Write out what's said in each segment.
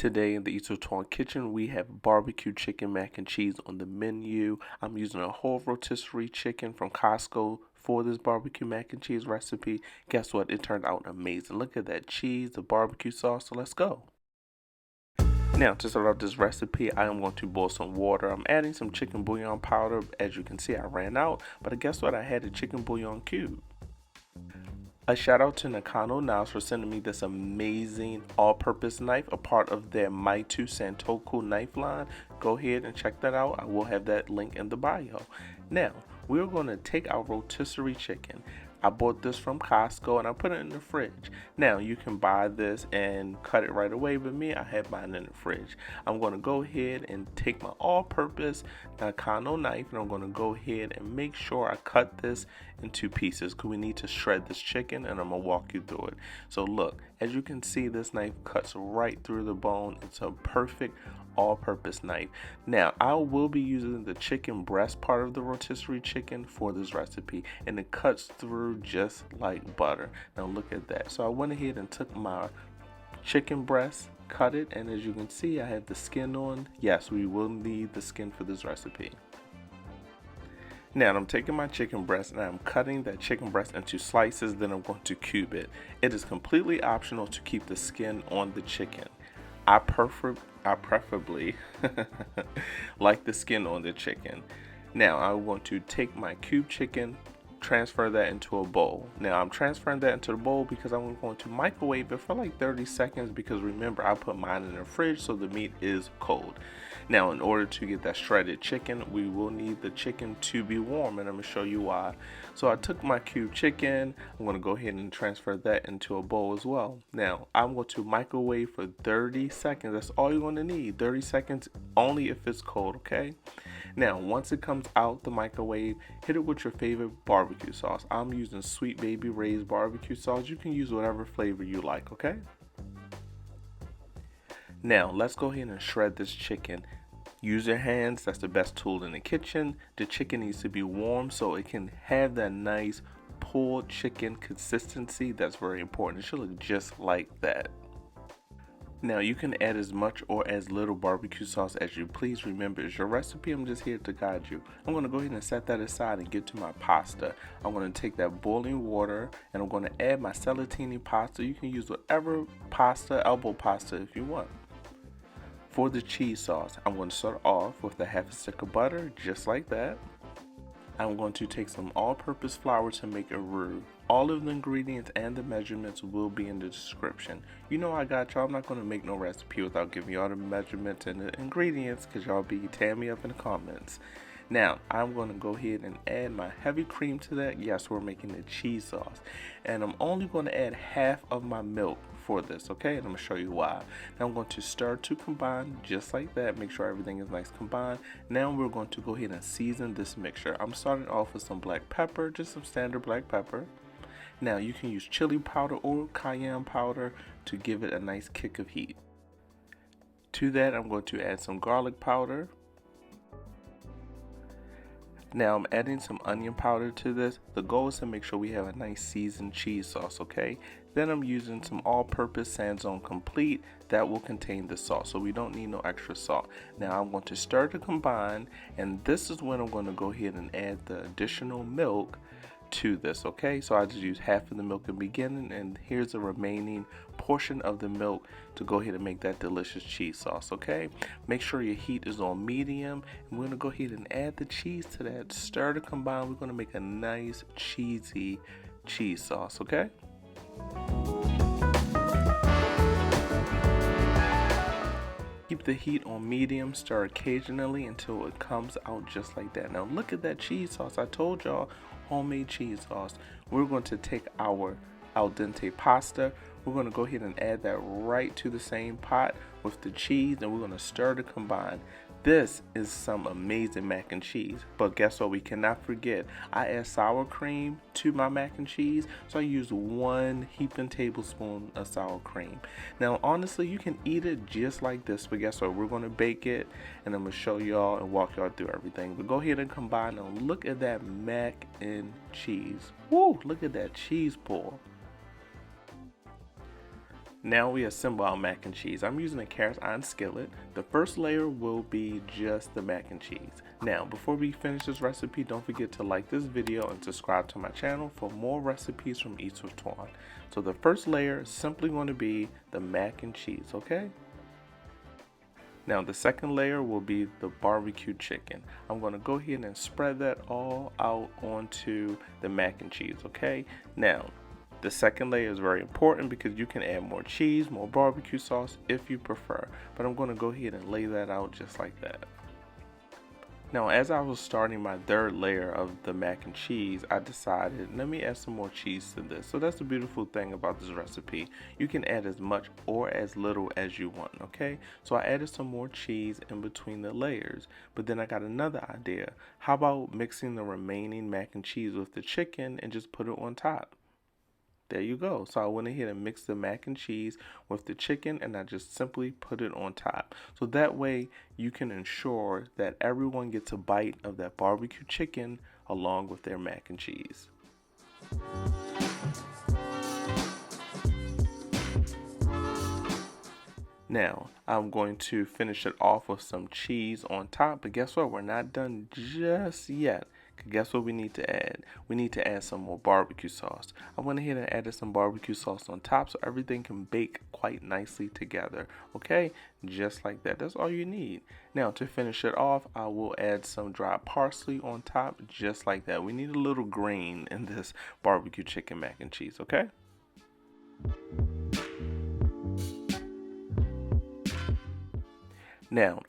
Today in the Eat Kitchen, we have barbecue chicken mac and cheese on the menu. I'm using a whole rotisserie chicken from Costco for this barbecue mac and cheese recipe. Guess what? It turned out amazing. Look at that cheese, the barbecue sauce. So let's go. Now, to start off this recipe, I am going to boil some water. I'm adding some chicken bouillon powder. As you can see, I ran out, but guess what? I had a chicken bouillon cube. A shout out to Nakano Knives for sending me this amazing all-purpose knife, a part of their Maitu Santoku knife line. Go ahead and check that out. I will have that link in the bio. Now, we're going to take our rotisserie chicken. I bought this from Costco and I put it in the fridge. Now, you can buy this and cut it right away, but me, I have mine in the fridge. I'm going to go ahead and take my all-purpose Nakano knife and I'm going to go ahead and make sure I cut this into pieces because we need to shred this chicken and I'm going to walk you through it. So look, as you can see, this knife cuts right through the bone. It's a perfect all-purpose knife. Now, I will be using the chicken breast part of the rotisserie chicken for this recipe, and it cuts through just like butter. Now look at that. So I went ahead and took my chicken breast, cut it, and as you can see, I have the skin on. Yes, we will need the skin for this recipe. Now I'm taking my chicken breast and I'm cutting that chicken breast into slices, then I'm going to cube it. It is completely optional to keep the skin on the chicken. I preferably like the skin on the chicken. Now I want to take my cube chicken, transfer that into a bowl. Now I'm transferring that into the bowl because I'm going to microwave it for like 30 seconds because remember I put mine in the fridge so the meat is cold. Now in order to get that shredded chicken, we will need the chicken to be warm and I'm going to show you why. So I took my cube chicken, I'm going to go ahead and transfer that into a bowl as well. Now I'm going to microwave for 30 seconds. That's all you're going to need. 30 seconds only if it's cold, okay? Now once it comes out the microwave, hit it with your favorite barbecue sauce. I'm using Sweet Baby Ray's barbecue sauce. You can use whatever flavor you like, okay? Now let's go ahead and shred this chicken. Use your hands, that's the best tool in the kitchen. The chicken needs to be warm so it can have that nice pulled chicken consistency. That's very important. It should look just like that. Now you can add as much or as little barbecue sauce as you please. Remember, it's your recipe. I'm just here to guide you. I'm going to go ahead and set that aside and get to my pasta. I'm going to take that boiling water and I'm going to add my cellentani pasta. You can use whatever pasta, elbow pasta if you want. For the cheese sauce, I'm going to start off with a half a stick of butter, just like that. I'm going to take some all-purpose flour to make a roux. All of the ingredients and the measurements will be in the description. You know I got y'all. I'm not going to make no recipe without giving y'all the measurements and the ingredients because y'all be tearing me up in the comments. Now, I'm going to go ahead and add my heavy cream to that. Yes, we're making the cheese sauce. And I'm only going to add half of my milk for this, okay? And I'm going to show you why. Now, I'm going to stir to combine just like that. Make sure everything is nice combined. Now, we're going to go ahead and season this mixture. I'm starting off with some black pepper, just some standard black pepper. Now, you can use chili powder or cayenne powder to give it a nice kick of heat. To that, I'm going to add some garlic powder. Now I'm adding some onion powder to this. The goal is to make sure we have a nice seasoned cheese sauce, okay? Then I'm using some all-purpose sazon complete that will contain the salt, so we don't need no extra salt. Now I'm going to stir to combine, and this is when I'm going to go ahead and add the additional milk to this, okay? So I just use half of the milk in the beginning, and here's the remaining portion of the milk to go ahead and make that delicious cheese sauce, okay? Make sure your heat is on medium, and we're gonna go ahead and add the cheese to that. Stir to combine. We're gonna make a nice cheesy cheese sauce, okay? Keep the heat on medium, stir occasionally until it comes out just like that. Now look at that cheese sauce. I told y'all, homemade cheese sauce. We're going to take our al dente pasta. We're going to go ahead and add that right to the same pot with the cheese, and we're going to stir to combine. This is some amazing mac and cheese, but guess what? We cannot forget, I add sour cream to my mac and cheese, so I use 1 heaping tablespoon of sour cream. Now honestly, you can eat it just like this, but guess what? We're going to bake it and I'm going to show y'all and walk y'all through everything. But go ahead and combine and look at that mac and cheese. Woo, look at that cheese pour. Now we assemble our mac and cheese. I'm using a cast iron skillet. The first layer will be just the mac and cheese. Now, before we finish this recipe, don't forget to like this video and subscribe to my channel for more recipes from Eats with Twan. So the first layer is simply going to be the mac and cheese, okay? Now the second layer will be the barbecue chicken. I'm going to go ahead and spread that all out onto the mac and cheese, okay? Now, the second layer is very important because you can add more cheese, more barbecue sauce if you prefer. But I'm going to go ahead and lay that out just like that. Now, as I was starting my third layer of the mac and cheese, I decided, let me add some more cheese to this. So that's the beautiful thing about this recipe. You can add as much or as little as you want, okay? So I added some more cheese in between the layers. But then I got another idea. How about mixing the remaining mac and cheese with the chicken and just put it on top? There you go. So I went ahead and mixed the mac and cheese with the chicken and I just simply put it on top. So that way you can ensure that everyone gets a bite of that barbecue chicken along with their mac and cheese. Now, I'm going to finish it off with some cheese on top, but guess what? We're not done just yet. Guess what we need to add? We need to add some more barbecue sauce. I went ahead and added some barbecue sauce on top so everything can bake quite nicely together. Okay, just like that. That's all you need. Now to finish it off, I will add some dried parsley on top, just like that. We need a little green in this barbecue chicken mac and cheese, okay? Now,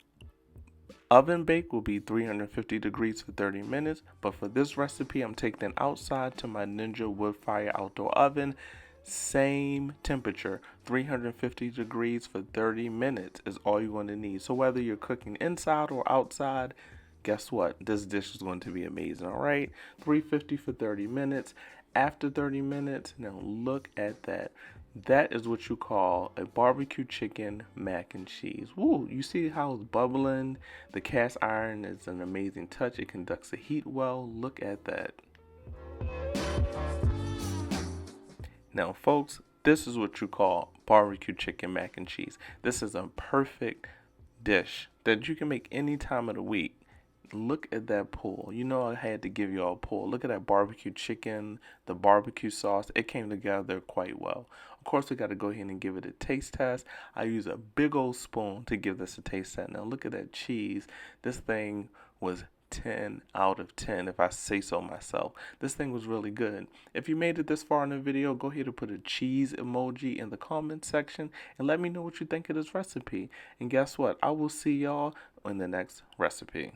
oven bake will be 350 degrees for 30 minutes, but for this recipe, I'm taking it outside to my Ninja wood fire outdoor oven. Same temperature, 350 degrees for 30 minutes is all you're going to need. So whether you're cooking inside or outside, guess what? This dish is going to be amazing, all right? 350 for 30 minutes. After 30 minutes, now look at that. That is what you call a barbecue chicken mac and cheese. Woo, you see how it's bubbling? The cast iron is an amazing touch. It conducts the heat well. Look at that. Now, folks, this is what you call barbecue chicken mac and cheese. This is a perfect dish that you can make any time of the week. Look at that pull. You know I had to give you all a pull. Look at that barbecue chicken, the barbecue sauce. It came together quite well. Of course, we got to go ahead and give it a taste test. I use a big old spoon to give this a taste test. Now look at that cheese. This thing was 10 out of 10 if I say so myself. This thing was really good. If you made it this far in the video, go ahead and put a cheese emoji in the comment section and let me know what you think of this recipe. And guess what? I will see y'all in the next recipe.